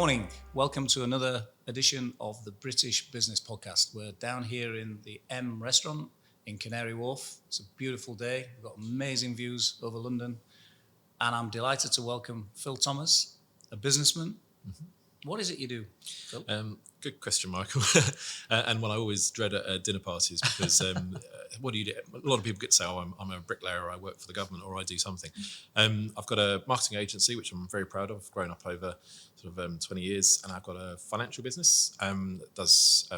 morning. Welcome to another edition of the British Business Podcast. We're down here in the M restaurant in Canary Wharf. It's a beautiful day. We've got amazing views over London. And I'm delighted to welcome Philt Thomas, a businessman. What is it you do, Phil? Good question, Michael. And one I always dread at dinner parties because what do you do? A lot of people get to say, oh, I'm a bricklayer, I work for the government, or I do something. I've got a marketing agency, which I'm very proud of. I've grown up over sort of 20 years, and I've got a financial business that does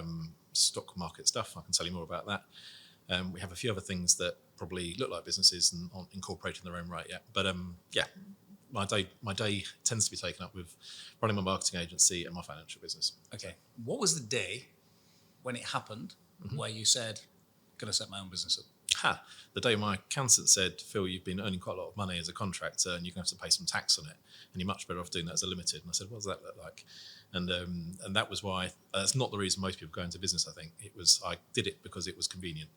stock market stuff. I can tell you more about that. We have a few other things that probably look like businesses and aren't incorporated in their own right yet. But my day tends to be taken up with running my marketing agency and my financial business. Okay. What was the day when it happened where you said, I'm going to set my own business up? The day my accountant said, Phil, you've been earning quite a lot of money as a contractor and you're going to have to pay some tax on it, and you're much better off doing that as a limited. And I said, what does that look like? And that was why, that's not the reason most people go into business, I think. I did it because it was convenient.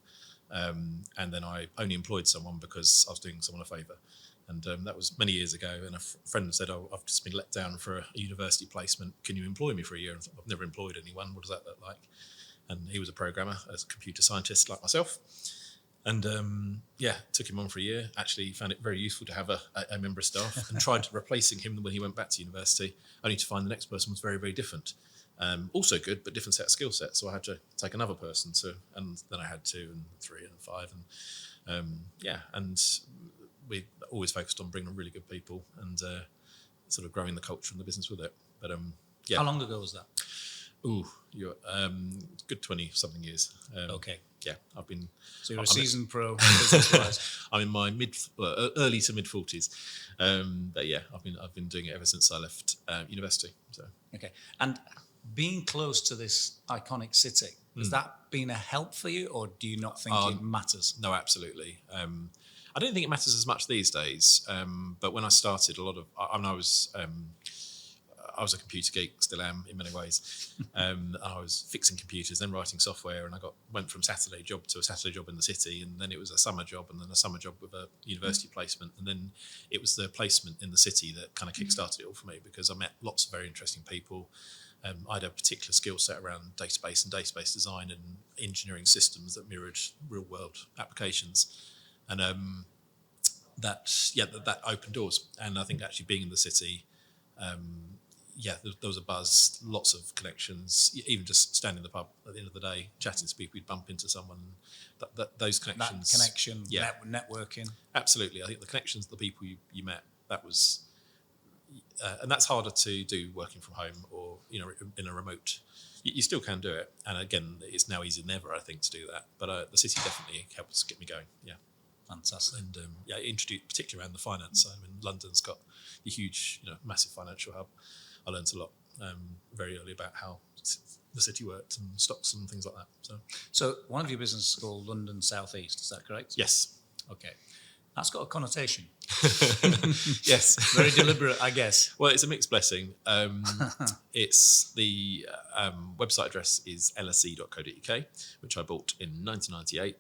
And then I only employed someone because I was doing someone a favour. And that was many years ago. And a friend said, oh, I've just been let down for a university placement. Can you employ me for a year? And I thought, I've never employed anyone. What does that look like? And he was a programmer, a computer scientist like myself. And took him on for a year. Actually found it very useful to have a member of staff and tried replacing him when he went back to university, only to find the next person was very, very different. Also good, but different set of skill sets. So I had to take another person and then I had 2 and 3 and 5. And we always focused on bringing on really good people and sort of growing the culture and the business with it. But How long ago was that? You're good 20-something years. Okay. Yeah, I've been. So you're a seasoned pro, business-wise. I'm in my early to mid 40s, but yeah, I've been doing it ever since I left university. So Okay, and being close to this iconic city, has that been a help for you, or do you not think it matters? No, absolutely. I don't think it matters as much these days. But when I started, I was a computer geek, still am in many ways. I was fixing computers, then writing software, and I went from Saturday job to a Saturday job in the city, and then it was a summer job, and then a summer job with a university placement, and then it was the placement in the city that kind of kick-started it all for me, because I met lots of very interesting people. I had a particular skill set around database and database design and engineering systems that mirrored real-world applications, and that opened doors. And I think actually being in the city. There was a buzz, lots of connections, even just standing in the pub at the end of the day, chatting to people, you'd bump into someone. Those connections. Networking. Absolutely. I think the connections, the people you met, that was, and that's harder to do working from home or, in a remote. You still can do it. And again, it's now easier than ever, I think, to do that. But the city definitely helps get me going. Yeah. Fantastic. And introduced particularly around the finance side. I mean, London's got a huge, massive financial hub. I learned a lot very early about how the city worked and stocks and things like that. So one of your businesses is called London South East, is that correct? Yes. Okay. That's got a connotation. Yes. Very deliberate, I guess. Well, it's a mixed blessing. It's the website address is lse.co.uk, which I bought in 1998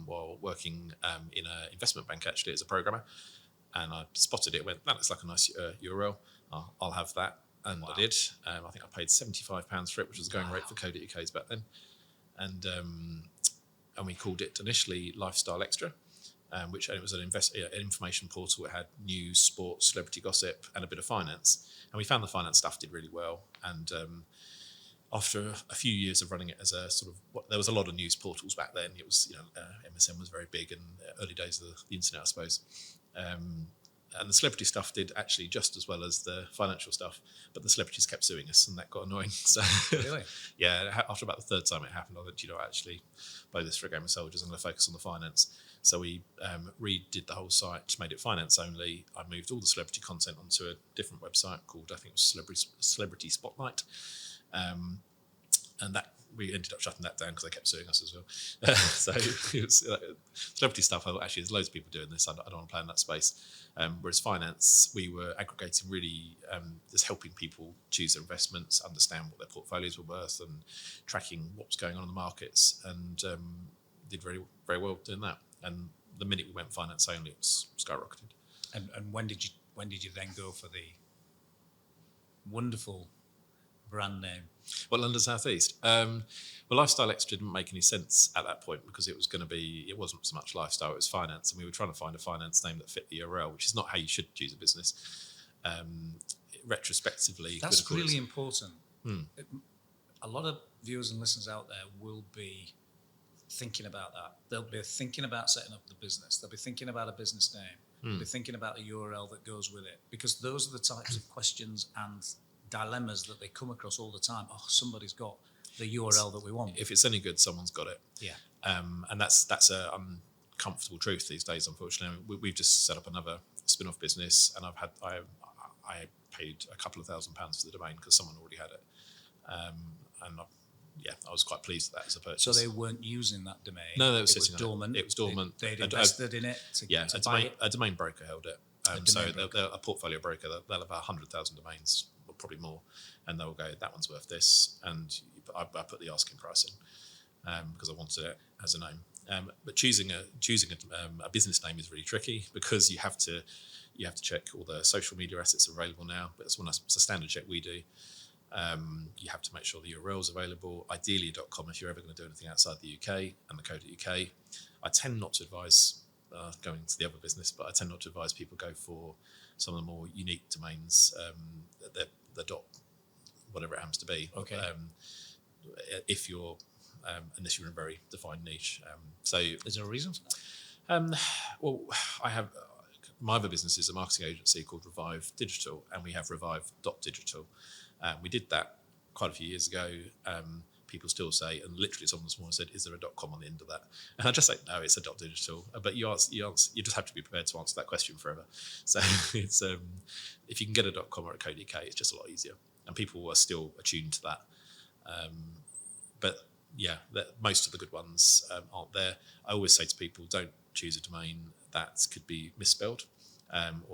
while working in an investment bank, actually, as a programmer. And I spotted it, went, that looks like a nice URL. I'll have that. And wow. I did. I think I paid £75 for it, which was the going rate for Code.UK's back then. And we called it initially Lifestyle Extra, which it was an information portal. It had news, sports, celebrity gossip, and a bit of finance. And we found the finance stuff did really well. And after a few years of running it as a sort of, there was a lot of news portals back then. It was, MSN was very big in the early days of the internet, I suppose. And the celebrity stuff did actually just as well as the financial stuff, but the celebrities kept suing us, and that got annoying. So, really? Yeah, after about the third time it happened, I thought, actually, blow this for a game of soldiers. I'm going to focus on the finance. So we redid the whole site, made it finance only. I moved all the celebrity content onto a different website called, I think it was Celebrity Spotlight. And that we ended up shutting that down because they kept suing us as well. So it was, celebrity stuff, actually, there's loads of people doing this. I don't want to play in that space. Whereas finance, we were aggregating really just helping people choose their investments, understand what their portfolios were worth, and tracking what was going on in the markets, and did very, very well doing that. And the minute we went finance only, it was skyrocketed. And when did you then go for the wonderful brand name? Well, London South East. Well, Lifestyle Extra didn't make any sense at that point because it wasn't so much lifestyle, it was finance. And we were trying to find a finance name that fit the URL, which is not how you should choose a business. Retrospectively, that's really important. A lot of viewers and listeners out there will be thinking about that. They'll be thinking about setting up the business. They'll be thinking about a business name. They'll be thinking about the URL that goes with it, because those are the types of questions and dilemmas that they come across all the time. Oh, somebody's got the URL that we want. If it's any good, someone's got it. Yeah. And that's a uncomfortable truth these days, unfortunately. We've just set up another spin-off business, and I paid a couple of £1,000s for the domain because someone already had it. I was quite pleased with that as a purchase. So they weren't using that domain? No, it was sitting dormant. It was dormant. They'd invested in it to buy it? A domain broker held it. They're a portfolio broker. They'll have 100,000 domains, or probably more, and they'll go, that one's worth this. And I put the asking price in because I wanted it as a name. But choosing a business name is really tricky because you have to check all the social media assets available now. But it's a standard check we do. You have to make sure the URL is available. Ideally, .com if you're ever going to do anything outside the UK, and the .co.uk. I tend not to advise going to the other business, but I tend not to advise people go for some of the more unique domains. The dot, whatever it happens to be. Okay. If you're unless you're in a very defined niche. So is there a reason for that? Well, I have my other business is a marketing agency called Revive Digital, and we have Revive.digital. We did that quite a few years ago. People still say, and literally someone this morning said, "Is there a .com on the end of that?" And I just say, "No, it's a .digital." But you just have to be prepared to answer that question forever. So it's if you can get a .com or a .co.uk, it's just a lot easier, and people are still attuned to that. But yeah, most of the good ones aren't there. I always say to people, don't choose a domain that could be misspelled. And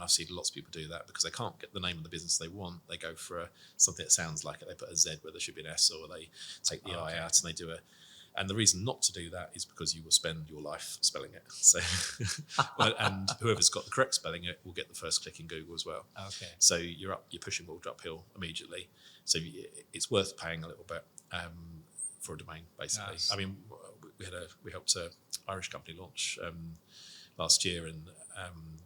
I've seen lots of people do that because they can't get the name of the business they want. They go for something that sounds like it. They put a Z where there should be an S, or they take the I out and they do and the reason not to do that is because you will spend your life spelling it. So, and whoever's got the correct spelling it will get the first click in Google as well. Okay. So you're pushing water uphill immediately. So it's worth paying a little bit for a domain, basically. Nice. I mean, we helped an Irish company launch last year, and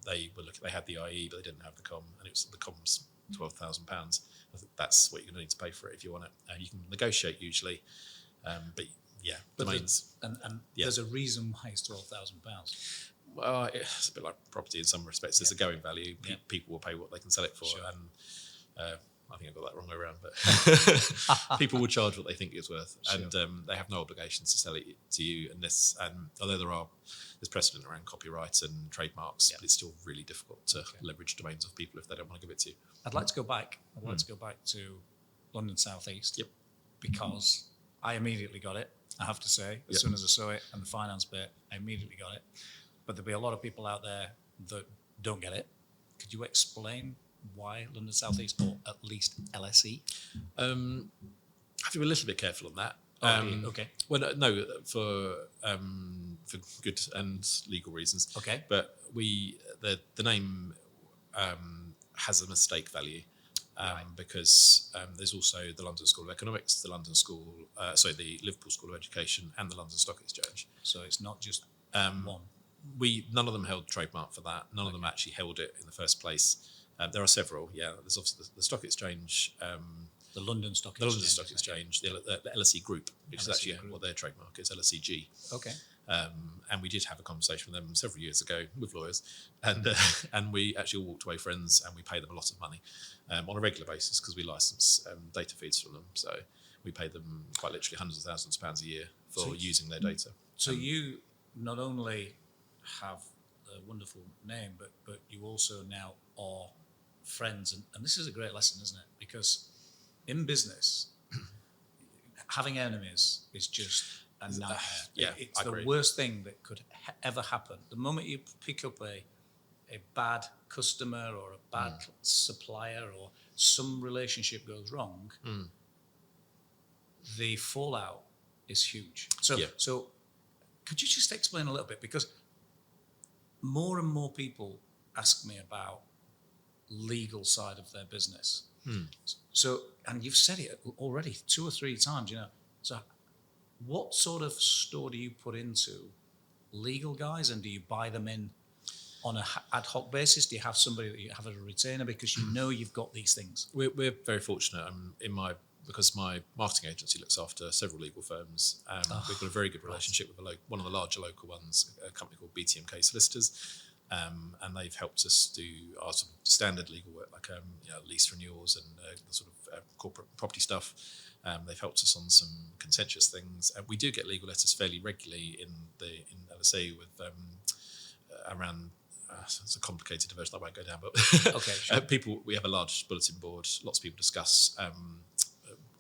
they had the IE, but they didn't have the com, and the com's £12,000. I think that's what you're going to need to pay for it if you want it. You can negotiate usually, but yeah, domains. And there's a reason why it's £12,000. Well, it's a bit like property in some respects. There's a going value. People will pay what they can sell it for, sure. And I think I got that wrong way around, but people will charge what they think it's worth, sure. And they have no obligations to sell it to you unless. Although there's precedent around copyright and trademarks, but it's still really difficult to leverage domains of people if they don't want to give it to you. I'd like to go back. I'd like to go back to London South East. Yep. Because I immediately got it. I have to say, as soon as I saw it and the finance bit, I immediately got it. But there'll be a lot of people out there that don't get it. Could you explain why London South East, or at least LSE? I have to be a little bit careful on that. Okay. Well, no, for good and legal reasons. Okay. But the name has a mistake value because there's also the London School of Economics, the Liverpool School of Education, and the London Stock Exchange. So it's not just one. None of them held trademark for that. None of them actually held it in the first place. There are several. Yeah, there's obviously the Stock Exchange. The London Stock Exchange. The London Stock Exchange, the LSE Group, which is actually Group. what their trademark is, LSEG. Okay. And we did have a conversation with them several years ago with lawyers, and we actually all walked away friends, and we pay them a lot of money on a regular basis because we license data feeds from them. So we pay them quite literally hundreds of thousands of pounds a year for using their data. So you not only have a wonderful name, but you also now are friends, and this is a great lesson, isn't it? Because in business, having enemies is just a nightmare. It's the worst thing that could ever happen. The moment you pick up a bad customer or a bad supplier, or some relationship goes wrong, the fallout is huge. So could you just explain a little bit? Because more and more people ask me about legal side of their business. So, and you've said it already 2 or 3 times, So what sort of store do you put into legal guys, and do you buy them in on a ad hoc basis? Do you have somebody that you have as a retainer because you've got these things? We're very fortunate. Because my marketing agency looks after several legal firms. We've got a very good relationship with one of the larger local ones, a company called BTMK Solicitors, and they've helped us do our sort of standard legal work, like lease renewals and the sort of corporate property stuff. They've helped us on some contentious things. We do get legal letters fairly regularly in LSE with around. It's a complicated version I won't go down, but Okay, sure. We have a large bulletin board. Lots of people discuss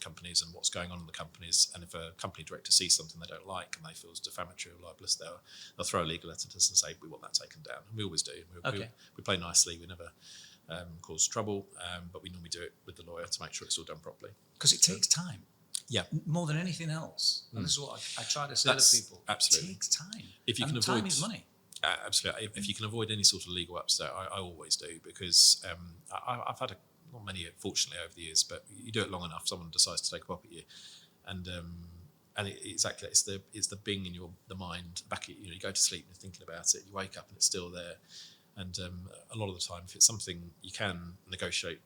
companies and what's going on in the companies. And if a company director sees something they don't like and they feel is defamatory or libelous, they'll throw a legal letter to us and say, we want that taken down. And we always do. We play nicely. We never cause trouble, but we normally do it with the lawyer to make sure it's all done properly. Because it takes time. Yeah. More than anything else. And this is what I try to say to people. Absolutely. It takes time. If you can avoid, time is money. Absolutely. If you can avoid any sort of legal upset, I always do, because I've had not many, fortunately, over the years, but you do it long enough, someone decides to take a pop at you, and exactly, it's the bing in the mind back at you. You go to sleep and you're thinking about it, you wake up and it's still there, and a lot of the time, if it's something you can negotiate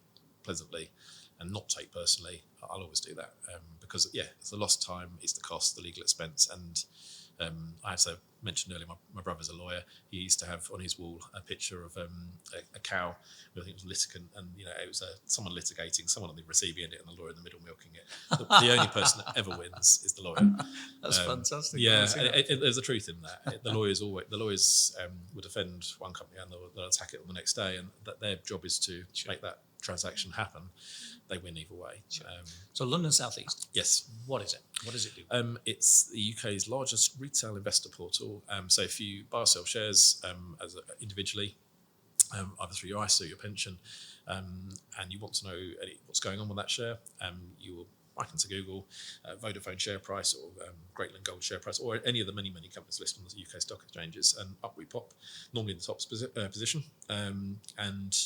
pleasantly and not take personally, I'll always do that, because it's the lost time, it's the cost, the legal expense, and I also mentioned earlier, my brother's a lawyer. He used to have on his wall a picture of a cow, who I think was litigant, and it was someone litigating, someone on the receiving end, and the lawyer in the middle milking it. The only person that ever wins is the lawyer. That's fantastic. Yeah, there's a truth in that. The lawyers will defend one company and they'll attack it on the next day, and that their job is to make that transaction happen. They win either way. Sure. So London South East. Yes. What is it? What does it do? It's the UK's largest retail investor portal. So if you buy or sell shares individually, either through your ISA or your pension, and you want to know what's going on with that share, you will whack into Google Vodafone share price or Greatland Gold share price, or any of the many companies listed on the UK stock exchanges, and up we pop, normally in the top position, and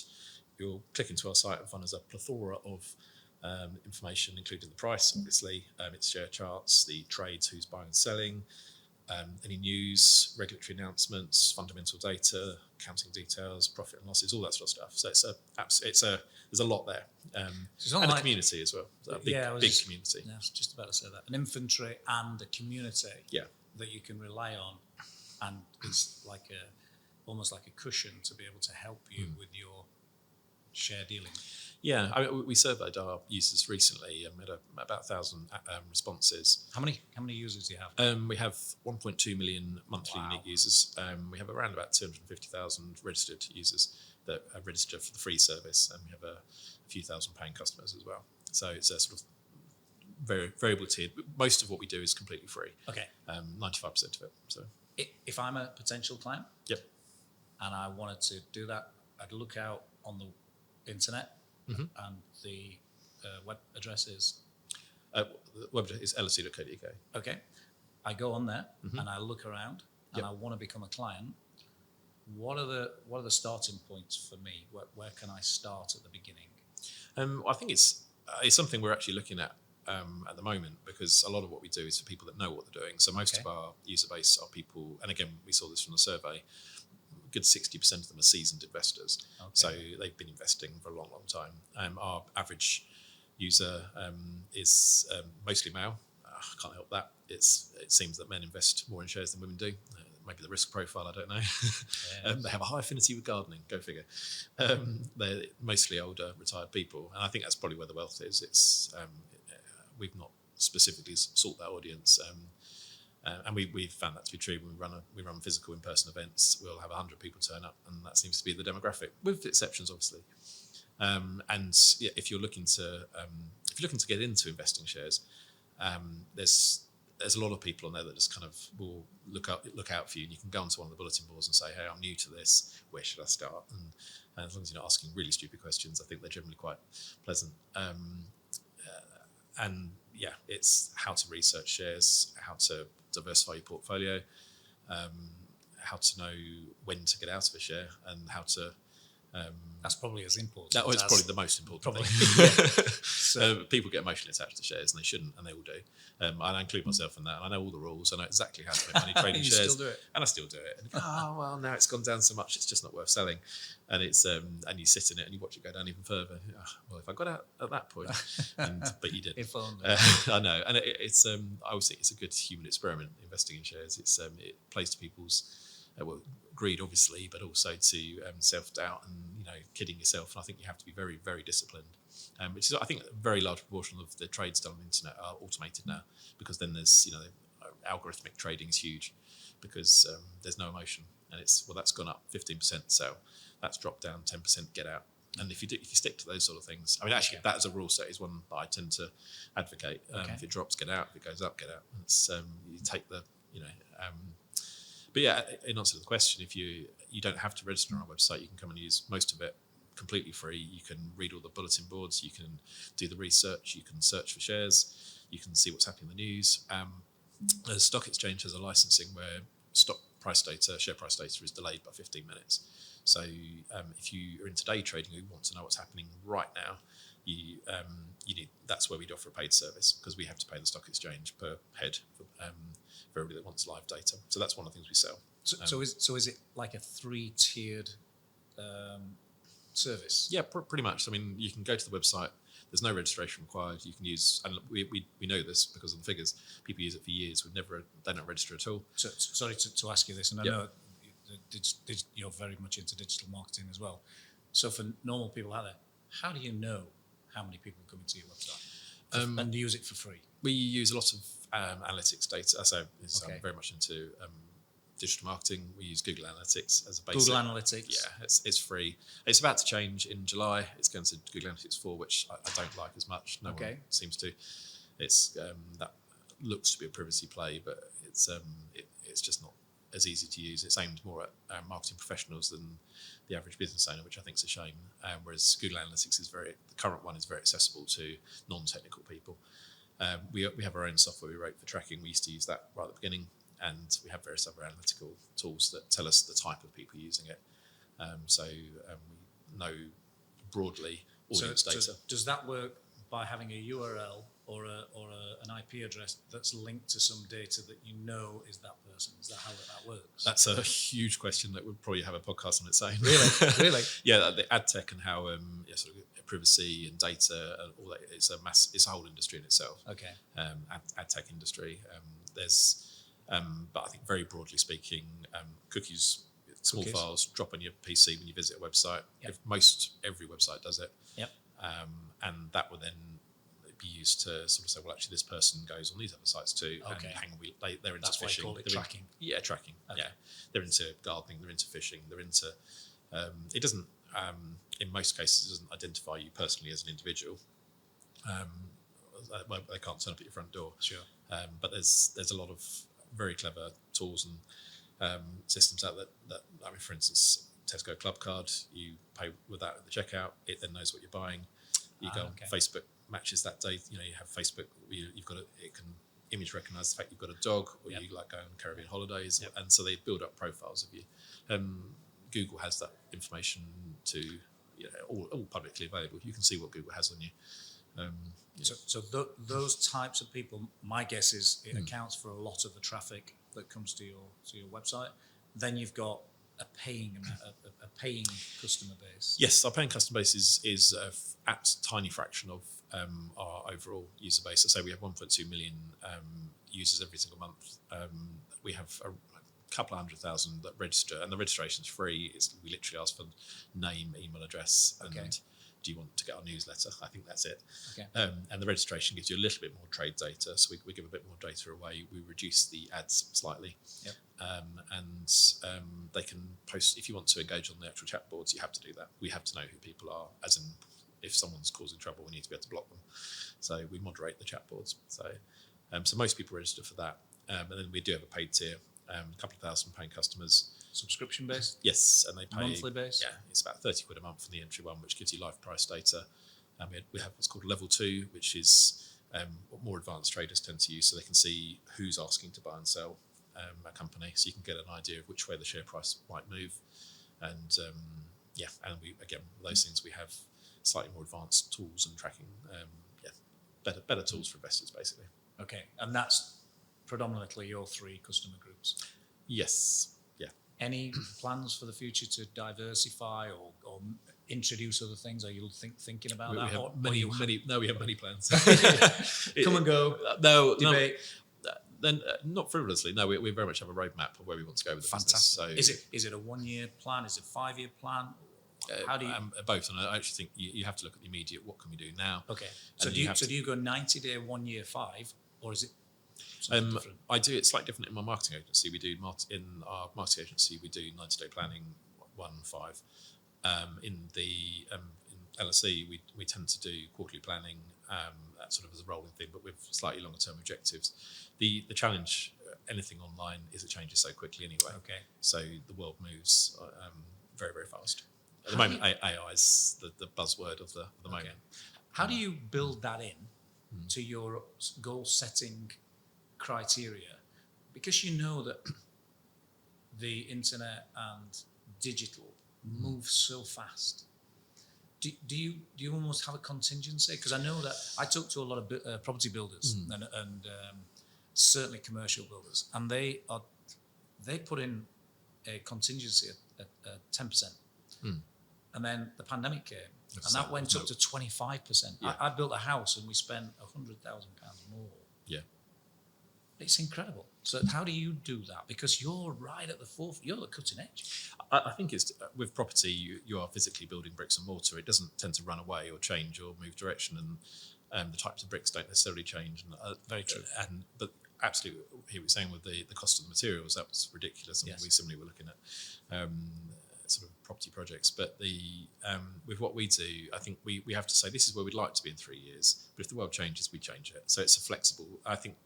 you'll click into our site and find there's a plethora of information, including the price, obviously, its share charts, the trades, who's buying and selling, any news, regulatory announcements, fundamental data, accounting details, profit and losses, all that sort of stuff. So there's a lot there, and a community as well. A big community. Yeah, I was just about to say that. An inventory and a community. Yeah. That you can rely on, and it's like almost like a cushion to be able to help you with your share dealing. Yeah, we surveyed our users recently and we had about 1,000 responses. How many users do you have? We have 1.2 million monthly unique users. We have around about 250,000 registered users that are registered for the free service, and we have a few thousand paying customers as well. So it's a sort of very variable tiered. Most of what we do is completely free. Okay. 95% of it. So if I'm a potential client, yep, and I wanted to do that, I'd look out on the internet. Mm-hmm. And the web address is? The web address is lse.co.uk. Okay. I go on there Mm-hmm. and I look around and I want to become a client. What are the starting points for me? Where can I start at the beginning? I think it's something we're actually looking at the moment, because a lot of what we do is for people that know what they're doing. So most of our user base are people, and again, we saw this from the survey, good 60% of them are seasoned investors. Okay. So they've been investing for a long, long time. Our average user is mostly male. I can't help that. It seems that men invest more in shares than women do. Maybe the risk profile, I don't know. Yes. They have a high affinity with gardening, go figure. They're mostly older, retired people. And I think that's probably where the wealth is. We've not specifically sought that audience. And we've found that to be true. When we run physical in-person events, we'll have 100 people turn up, and that seems to be the demographic, with exceptions, obviously. If you're looking to get into investing shares, there's a lot of people on there that just kind of will look out for you, and you can go onto one of the bulletin boards and say, "Hey, I'm new to this. Where should I start?" And as long as you're not asking really stupid questions, I think they're generally quite pleasant. It's how to research shares, how to diversify your portfolio, how to know when to get out of a share, and how to That's probably as important. That was as probably the most important probably. thing. So, People get emotionally attached to shares, and they shouldn't, and they all do. I include myself in that. And I know all the rules. I know exactly how to make money trading you shares, still do it. and I still do it. And well, now it's gone down so much, it's just not worth selling. And it's and you sit in it and you watch it go down even further. Well, if I got out at that point, but you didn't. If only. I know, and it's I always think it's a good human experiment investing in shares. It's it plays to people's greed, obviously, but also to self-doubt and kidding yourself. And I think you have to be very, very disciplined. Which is, I think, a very large proportion of the trades done on the internet are automated now, because then there's algorithmic trading is huge because there's no emotion, and that's gone up 15% sell, that's dropped down 10% get out. And if you stick to those sort of things, I mean, actually, that as a rule set is one that I tend to advocate. If it drops, get out. If it goes up, get out. It's you take the But yeah, in answer to the question, if you don't have to register on our website, you can come and use most of it completely free. You can read all the bulletin boards, you can do the research, you can search for shares, you can see what's happening in the news. The stock exchange has a licensing where share price data is delayed by 15 minutes. So if you are in day trading, you want to know what's happening right now, you need, that's where we'd offer a paid service, because we have to pay the stock exchange per head for everybody that wants live data. So that's one of the things we sell. So is it like a 3-tiered service? Yeah, pretty much. I mean, you can go to the website. There's no registration required. You can use, and we know this because of the figures. People use it for years. They don't register at all. So, sorry to ask you this, and I know you're very much into digital marketing as well. So for normal people out there, how do you know how many people come into your website and use it for free? We use a lot of analytics data. So I'm very much into digital marketing. We use Google Analytics as a basic. Google Analytics? Yeah, it's free. It's about to change in July. It's going to Google Analytics 4, which I don't like as much. No one seems to. It's that looks to be a privacy play, but it's just not as easy to use. It's aimed more at marketing professionals than the average business owner, which I think is a shame. Whereas Google Analytics the current one is very accessible to non-technical people. We have our own software we wrote for tracking. We used to use that right at the beginning, and we have various other analytical tools that tell us the type of people using it. So we know broadly audience data. So does that work by having a URL or an IP address that's linked to some data that you know is that person? Is that how that works? That's a huge question that would probably have a podcast on its own. Really? Yeah, the ad tech and how sort of privacy and data and all that. It's a whole industry in itself. Okay. Ad tech industry. There's, but I think very broadly speaking, cookies, small files drop on your PC when you visit a website. Yep. Every website does it. Yep. And that would then be used to sort of say, well, actually, this person goes on these other sites too. Okay. And they're into That's fishing. Why you call it tracking. Tracking. Okay. Yeah, they're into gardening. They're into fishing. They're into. It doesn't. In most cases, it doesn't identify you personally as an individual. They can't turn up at your front door. Sure. But there's a lot of very clever tools and systems out that I mean, for instance, Tesco Club Card. You pay with that at the checkout. It then knows what you're buying. You go on Facebook, matches that day. You have Facebook. You've got it can image recognise the fact you've got a dog, or you like going on Caribbean holidays, and so they build up profiles of you. Google has that information to all publicly available. You can see what Google has on you. So those types of people, my guess is it accounts for a lot of the traffic that comes to your website. Then you've got a paying customer base. Yes, our paying customer base is a tiny fraction of our overall user base. So we have 1.2 million users every single month. We have a couple of 100,000 that register, and the registration is free. We literally ask for name, email address, and do you want to get our newsletter? I think that's it. Okay. And the registration gives you a little bit more trade data, so we give a bit more data away. We reduce the ads slightly. Yep. And they can post, if you want to engage on the actual chat boards, you have to do that. We have to know who people are, as in if someone's causing trouble, we need to be able to block them. So we moderate the chat boards. So most people register for that. And then we do have a paid tier, a couple of thousand paying customers. Subscription based? Yes, and they pay monthly based. Yeah, it's about £30 a month for the entry one, which gives you live price data. And we have what's called level 2, which is what more advanced traders tend to use, so they can see who's asking to buy and sell a company, so you can get an idea of which way the share price might move. And and we again those things we have slightly more advanced tools and tracking. Better tools for investors basically. Okay, and that's predominantly your 3 customer groups. Yes. Yeah. Any plans for the future to diversify or introduce other things? Are you thinking about that? We have many plans. Come and go. No, debate. Then not frivolously. No, we very much have a roadmap of where we want to go with the Fantastic. business. So is it a 1-year plan? Is it a 5-year plan? How do you both? And I actually think you have to look at the immediate. What can we do now? Okay. So do you go 90-day, 1 year, 5, or is it something different? I do it slightly different in my marketing agency. In our marketing agency, we do 90-day planning 1, 5. In LSE, we tend to do quarterly planning, that sort of as a rolling thing, but with slightly longer term objectives. The challenge, anything online, is it changes so quickly anyway. Okay. So the world moves very, very fast. At the moment, AI is the buzzword of the moment. How do you build that in to your goal setting criteria? Because you know that the internet and digital move so fast. Do you almost have a contingency? Because I know that I talk to a lot of property builders and certainly commercial builders, and they put in a contingency at 10%. And then the pandemic came, and that went up to 25%. Yeah. I built a house and we spent £100,000 more. Yeah. It's incredible. So how do you do that? Because you're right at the forefront. You're the cutting edge. I think it's with property, you are physically building bricks and mortar. It doesn't tend to run away or change or move direction, and the types of bricks don't necessarily change. And, very true. But absolutely, here we're saying with the cost of the materials, that was ridiculous. And yes. we similarly were looking at sort of property projects. But with what we do, I think we have to say this is where we'd like to be in 3 years. But if the world changes, we change it. So it's a flexible. I think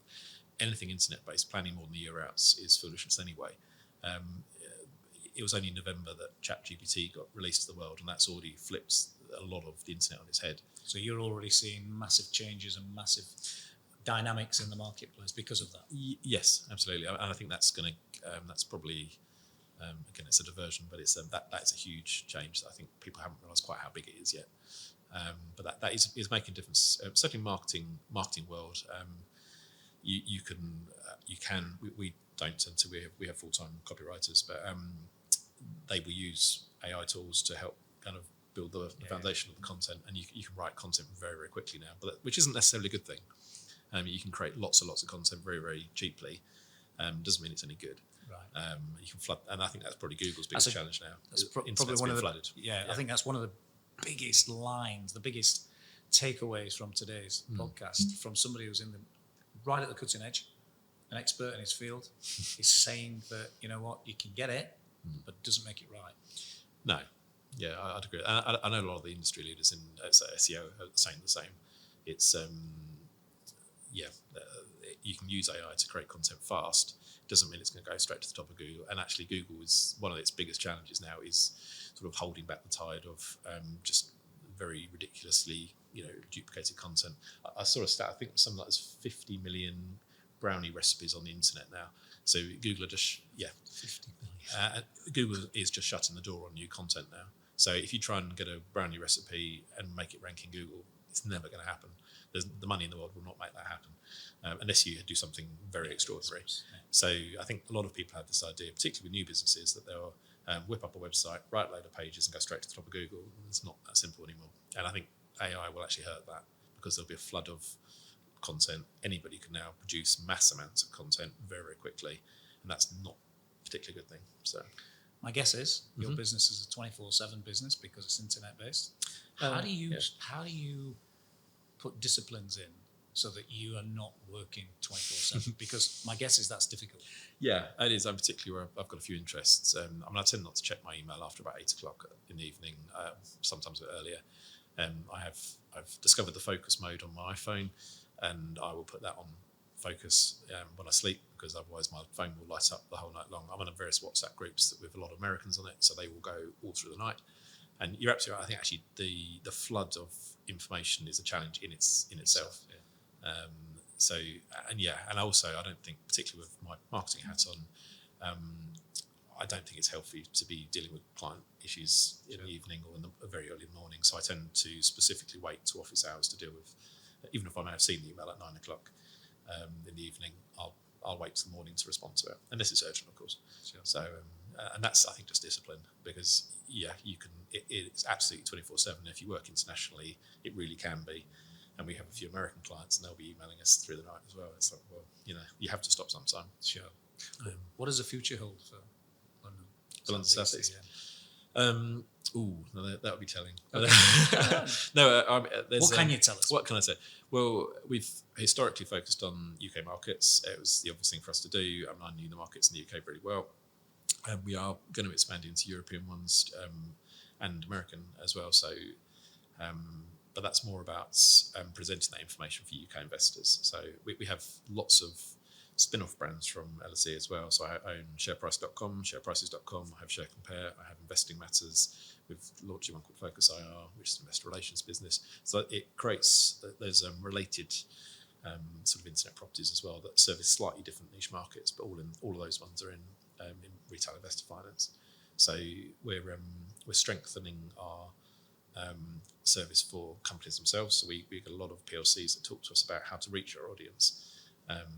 anything internet-based, planning more than a year out is foolishness anyway. It was only in November that ChatGPT got released to the world, and that's already flipped a lot of the internet on its head. So you're already seeing massive changes and massive dynamics in the marketplace because of that. Yes, absolutely, and I think that's going to that's probably again it's a diversion, but it's that's a huge change that I think people haven't realised quite how big it is yet. But that is making a difference. Certainly, marketing world. You can. We don't tend to. We have full-time copywriters, but they will use AI tools to help kind of build the foundation of the content, and you can write content very, very quickly now, but which isn't necessarily a good thing. You can create lots and lots of content very, very cheaply. Doesn't mean it's any good. Right. You can flood, and I think that's probably Google's biggest challenge now. That's probably one of the flooded. Yeah, I think that's one of the biggest lines, the biggest takeaways from today's podcast from somebody who's right at the cutting edge, an expert in his field, is saying that, you know what, you can get it, but it doesn't make it right. No. Yeah, I'd agree. I know a lot of the industry leaders in SEO are saying the same. It's, you can use AI to create content fast. It doesn't mean it's going to go straight to the top of Google. And actually, Google is one of its biggest challenges now is sort of holding back the tide of just very ridiculously, duplicated content. I saw a stat, I think something like there's 50 million brownie recipes on the internet now. So Google are just, 50 million. Google is just shutting the door on new content now. So if you try and get a brownie recipe and make it rank in Google, it's never going to happen. The money in the world will not make that happen unless you do something very extraordinary. Yeah. So I think a lot of people have this idea, particularly with new businesses, that they'll whip up a website, write a load of pages and go straight to the top of Google. It's not that simple anymore. And I think AI will actually hurt that because there'll be a flood of content. Anybody can now produce mass amounts of content very, very quickly, and that's not a particularly good thing. So my guess is your business is a 24/7 business because it's internet based. How do you put disciplines in so that you are not working 24/7? Because my guess is that's difficult. Yeah, it is. I'm particularly where I've got a few interests. I tend not to check my email after about 8 o'clock in the evening, sometimes a bit earlier. I've discovered the focus mode on my iPhone, and I will put that on focus when I sleep, because otherwise my phone will light up the whole night long. I'm in various WhatsApp groups with a lot of Americans on it, so they will go all through the night. And you're absolutely right. I think actually the flood of information is a challenge in itself. Yeah. And also I don't think, particularly with my marketing hat on, I don't think it's healthy to be dealing with client issues in the evening or very early in the morning. So I tend to specifically wait to office hours to deal with, even if I may have seen the email at 9 o'clock in the evening, I'll wait till the morning to respond to it, unless it's urgent, of course. Sure. So, and that's, I think, just discipline, because you can. It's absolutely 24/7. If you work internationally, it really can be. And we have a few American clients, and they'll be emailing us through the night as well. It's like, well, you have to stop sometime. Sure. What does the future hold for London? For London South East. That would be telling. Okay. No, what can you tell us? What can I say? Well, we've historically focused on UK markets. It was the obvious thing for us to do. I knew the markets in the UK really well. We are going to expand into European ones and American as well. So, but that's more about presenting that information for UK investors. So we have lots of spin-off brands from LSE as well. So I own shareprice.com, shareprices.com. I have Share Compare. I have Investing Matters. We've launched one called Focus IR, which is an investor relations business. So it creates, there's related sort of internet properties as well that service slightly different niche markets, but all of those ones are in retail investor finance. So we're strengthening our service for companies themselves. So we get a lot of PLCs that talk to us about how to reach our audience.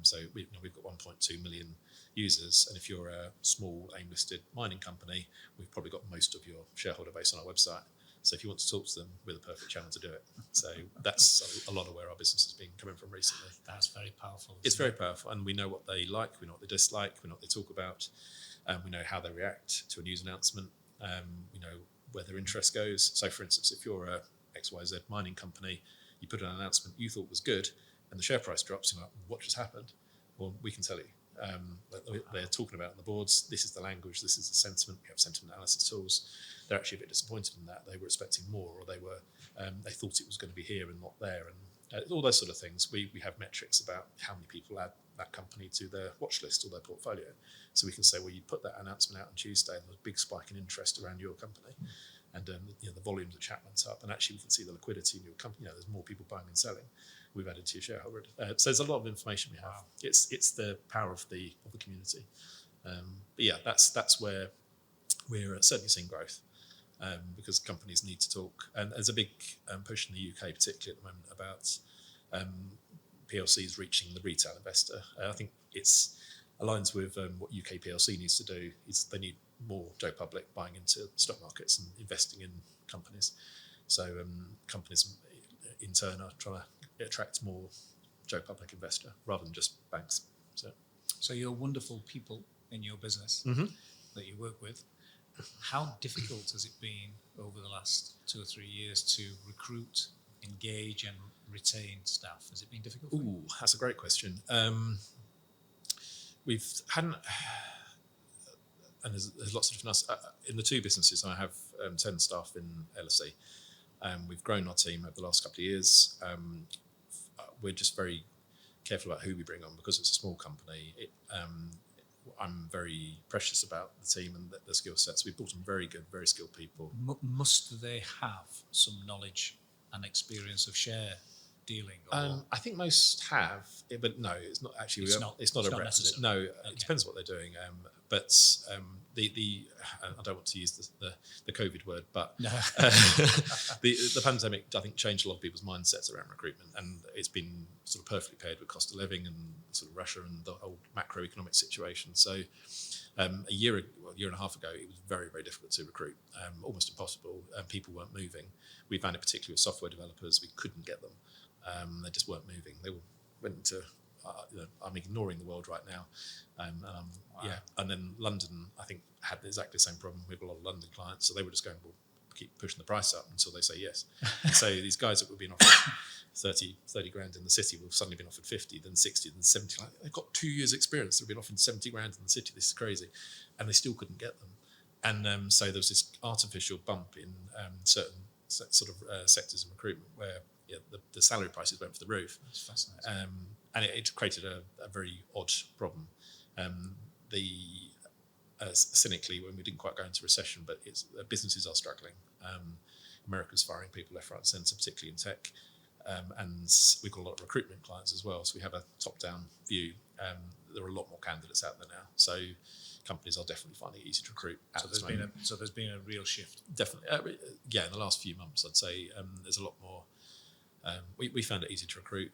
So we've got 1.2 million users, and if you're a small AIM-listed mining company, we've probably got most of your shareholder base on our website. So if you want to talk to them, we're the perfect channel to do it. So that's a lot of where our business has been coming from recently. That's very powerful. It's very powerful, and we know what they like, we know what they dislike, we know what they talk about, we know how they react to a news announcement, we know where their interest goes. So for instance, if you're a XYZ mining company, you put an announcement you thought was good, and the share price drops, you're like, what just happened? Well, we can tell you. They're talking about on the boards, this is the language, this is the sentiment. We have sentiment analysis tools. They're actually a bit disappointed in that. They were expecting more, or they thought it was going to be here and not there, and all those sort of things. We have metrics about how many people add that company to their watch list or their portfolio. So we can say, well, you put that announcement out on Tuesday, and there's a big spike in interest around your company. And the volumes of chat went up, and actually we can see the liquidity in your company. There's more people buying and selling. We've added to your shareholder. So there's a lot of information we have. Wow. It's the power of the community. But yeah, that's where we're certainly seeing growth, because companies need to talk. And there's a big push in the UK, particularly at the moment, about PLCs reaching the retail investor. I think it's aligns with what UK PLC needs to do. Is they need more Joe Public buying into stock markets and investing in companies. So companies in turn are trying to attract more Joe Public investor rather than just banks. So you're wonderful people in your business that you work with. How difficult has it been over the last 2 or 3 years to recruit, engage, and retain staff? Has it been difficult? Ooh, that's a great question. We've hadn't, and there's lots of different. In the two businesses, I have 10 staff in LSE. We've grown our team over the last couple of years. We're just very careful about who we bring on because it's a small company. I'm very precious about the team and the skill sets. We've brought some very good, very skilled people. Must they have some knowledge and experience of share dealing? I think most have, but no, it's not actually. It's not a requisite. No, okay. It depends what they're doing. But I don't want to use the COVID word, but no. the pandemic, I think, changed a lot of people's mindsets around recruitment, and it's been sort of perfectly paired with cost of living and sort of Russia and the whole macroeconomic situation. So a year and a half ago, it was very, very difficult to recruit, almost impossible. People weren't moving. We found it particularly with software developers. We couldn't get them. They just weren't moving. They went into, I'm ignoring the world right now. Wow. Yeah. And then London, I think, had exactly the same problem. We have a lot of London clients, so they were just going, we'll keep pushing the price up until they say yes. So these guys that were being offered 30 grand in the city will suddenly been offered 50, then 60, then 70. Like, they've got 2 years experience. They've been offered 70 grand in the city. This is crazy. And they still couldn't get them. And so there was this artificial bump in certain sort of sectors of recruitment where the salary prices went for the roof. That's fascinating. And it created a very odd problem. Cynically, when we didn't quite go into recession, but businesses are struggling. America's firing people left, right, and centre, particularly in tech. and we've got a lot of recruitment clients as well. So we have a top-down view. There are a lot more candidates out there now. So companies are definitely finding it easy to recruit. So there's been a real shift. Definitely, yeah. In the last few months, I'd say there's a lot more. We found it easy to recruit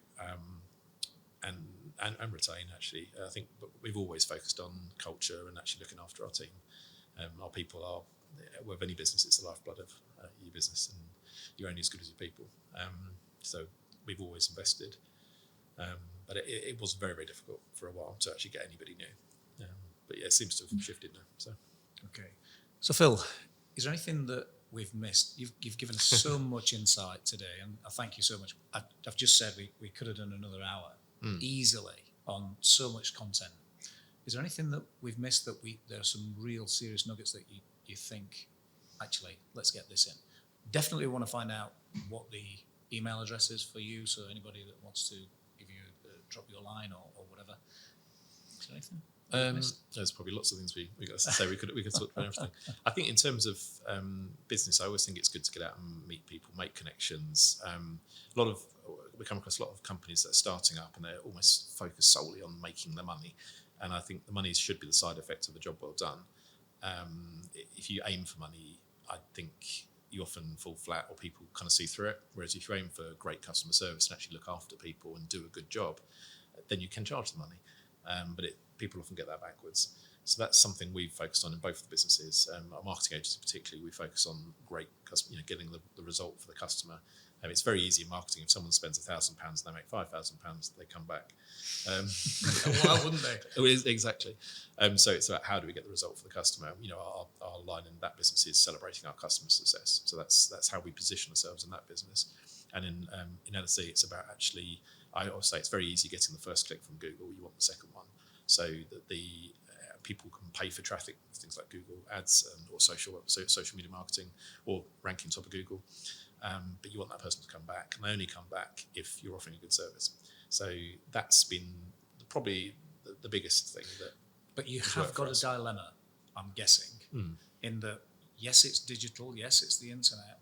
and retain. Actually, I think we've always focused on culture and actually looking after our team. Our people are, with any business, it's the lifeblood of your business, and you're only as good as your people. So we've always invested, but it was very, very difficult for a while to actually get anybody new. But yeah, it seems to have shifted now. So okay. So Phil, is there anything that we've missed? You've given us so much insight today, and I thank you so much. I've just said we could have done another hour easily on so much content. Is there anything that we've missed that there are some real serious nuggets that you think, actually, let's get this in? Definitely want to find out what the email address is for you, so anybody that wants to give you drop you a line or whatever. Is there anything? There's probably lots of things we got to say. We could talk about everything. I think in terms of business, I always think it's good to get out and meet people, make connections. We come across a lot of companies that are starting up and they're almost focused solely on making the money. And I think the money should be the side effect of a job well done. If you aim for money, I think you often fall flat or people kind of see through it. Whereas if you aim for great customer service and actually look after people and do a good job, then you can charge the money. But people often get that backwards. So that's something we've focused on in both the businesses. Our marketing agency particularly, we focus on great customer, getting the result for the customer. It's very easy in marketing. If someone spends £1,000 and they make £5,000, they come back. Why wouldn't they? Exactly. So it's about how do we get the result for the customer. Our line in that business is celebrating our customer success. So that's how we position ourselves in that business. And in LSE, it's about actually, I always say it's very easy getting the first click from Google. You want the second one, so that the people can pay for traffic, things like Google ads or social media marketing or ranking top of Google. But you want that person to come back, and they only come back if you're offering a good service. So that's been probably the biggest thing that. But you have got a dilemma, I'm guessing, in that yes, it's digital, yes, it's the internet,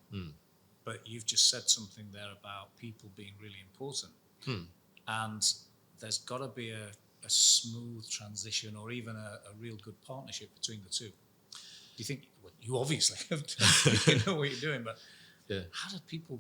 but you've just said something there about people being really important, and there's got to be a smooth transition or even a real good partnership between the two. Do you think? Well, you obviously have you know what you're doing, but. Yeah. How do people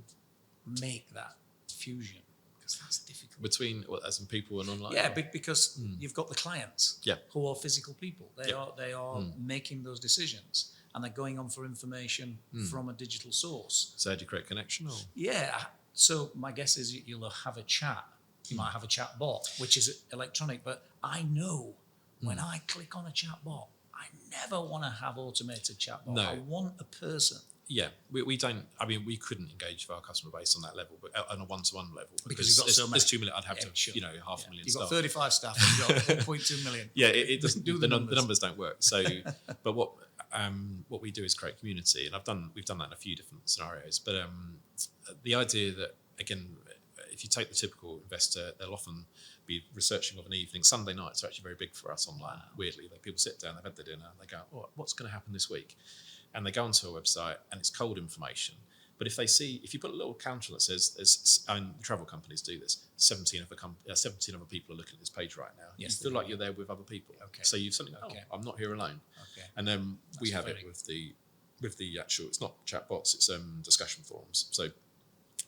make that fusion? Because that's difficult. Between as in people and online? Yeah, because you've got the clients who are physical people. They are making those decisions and they're going on for information from a digital source. So how do you create connection? Or? Yeah. So my guess is you'll have a chat. You might have a chat bot, which is electronic, but I know when I click on a chat bot, I never want to have automated chat bot. No. I want a person. Yeah, we don't. I mean, we couldn't engage with our customer base on that level, but on a one-to-one level, because you've got so many. There's 2 million. I'd have to, 500,000 You've got staff. 35 staff. You've got 1.2 million. Yeah, it doesn't. The numbers don't work. So, but what we do is create community, and we've done that in a few different scenarios. But the idea that, again, if you take the typical investor, they'll often be researching of an evening. Sunday nights are actually very big for us online. Wow. Weirdly, people sit down, they've had their dinner, and they go, "Oh, what's going to happen this week?" And they go onto a website and it's cold information. But if you put a little counter that says, travel companies do this, 17 other people are looking at this page right now. Yes, you feel like you're there with other people. Okay. So you've suddenly go, I'm not here alone. Okay. And then we have it with the actual, it's not chat bots, it's discussion forums. So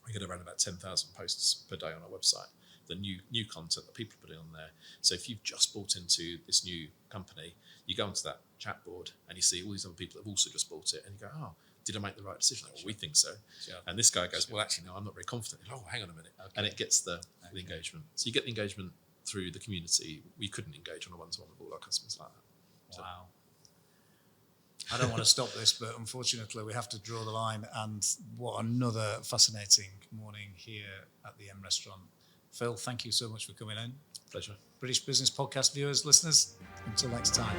we get around about 10,000 posts per day on our website. The new content that people put in on there. So if you've just bought into this new company, you go onto that chat board and you see all these other people that have also just bought it, and you go, "Oh, did I make the right decision?" Well, we think so. Yeah. And this guy goes, "Well, actually, no, I'm not very confident." Oh, hang on a minute, and it gets the engagement. So you get the engagement through the community. We couldn't engage on a one-to-one with all our customers like that. Wow. I don't want to stop this, but unfortunately we have to draw the line. And what another fascinating morning here at the M Restaurant. Phil, thank you so much for coming in. Pleasure. British Business Podcast viewers, listeners, until next time.